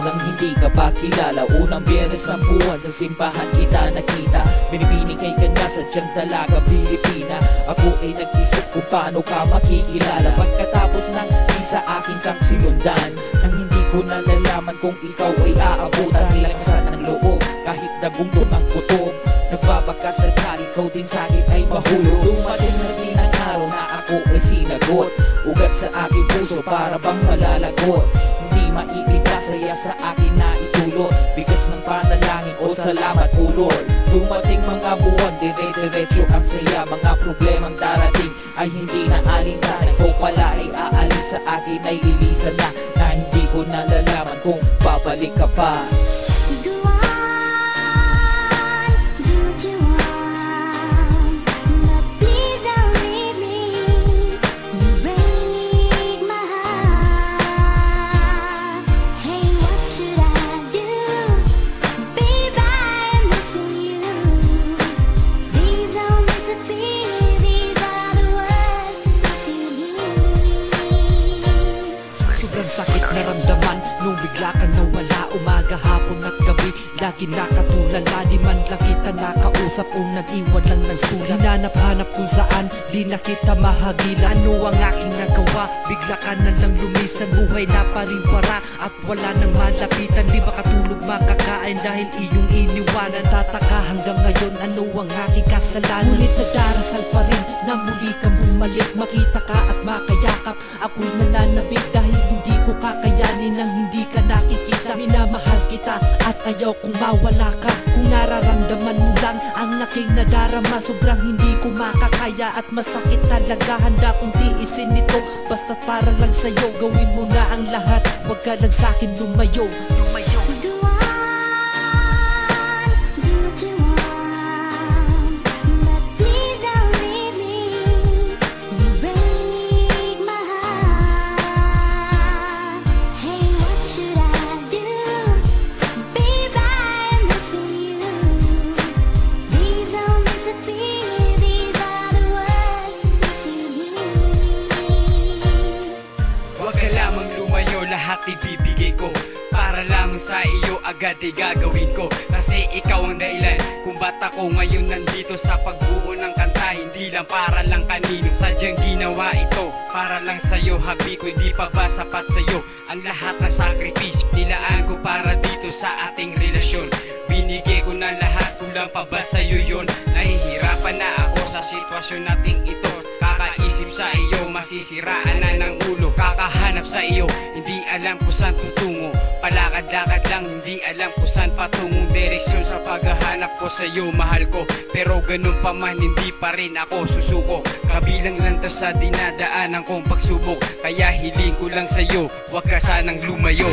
nang hindi ka pa kilala. Unang Biyernes ng buwan sa simbahan kita nakita. Binibinigay ka na sadyang dalaga Pilipina. Ako ay nag-isip kung paano ka makikilala. Pagkatapos ng di sa akin kang sinundan, nang hindi ko nalalaman kung ikaw ay aabutan. Nilaksan ng loob kahit dagundong ang kutob. Nagbabakas at ikaw din sa'kin ay mahulog. Dumating na din ang araw na ako ay sinagot. Ugat sa aking puso para bang malalagot. Hindi mailigtas saya sa akin na itulot. Bigas ng panalangin o salamat o Lord. Dumating mga buwan, dire-diretso ang saya. Mga problemang darating ay hindi na alintanan. Ikaw pala ay aalis sa akin ay lilisan na. Na hindi ko nalalaman kung babalik ka pa. Sakit naramdaman nung bigla ka nawala. Umaga, hapon at gabi, lagi nakatulala. Di man lang kita nakausap o nag-iwan lang ng sulat. Hinanap-hanap kung saan, di na kita mahagila. Ano ang aking nagawa? Bigla ka na lang lumisan. Buhay na pariwara at wala nang malapitan. Di makatulog, makakain dahil iyong iniwanan. Tataka hanggang ngayon, ano ang aking kasalanan? Ngunit nagdarasal pa rin na muli kang bumalik. Makita ka at makayakap, ako'y nananabig dahil hindi ko kakayanin nang hindi ka nakikita. Minamahal kita at ayaw kong mawala ka. Kung nararamdaman mo lang ang aking nadarama, sobrang hindi ko makakaya at masakit talaga. Handa kong tiisin ito basta't para lang sa'yo. Gawin mo na ang lahat, wag ka lang sa'kin lumayo. Lahat ibibigay ko para lamang sa iyo, agad ay gagawin ko. Kasi ikaw ang dahilan kung ba't ako ngayon nandito sa pagbuo ng kanta. Hindi lang para lang kanino, sadyang ginawa ito para lang sa'yo. Habi ko, hindi pa ba sapat sa'yo ang lahat ng sakripisyo nilaan ko para dito sa ating relasyon? Binigay ko na lahat, kulang pa ba sa'yo yun? Nahihirapan na ako sa sitwasyon nating ito. Kakaisip sa iyo, masisiraan na ng ulo. Kakahanap sa iyo, hindi alam kung saan tutungo. Palakad-lakad lang, hindi alam kung saan patungong direksyon sa paghahanap ko sa iyo, mahal ko. Pero ganun pa man, hindi pa rin ako susuko. Kabilang lang to sa dinadaanan kong pagsubok. Kaya hiling ko lang sa iyo, wag ka sanang lumayo.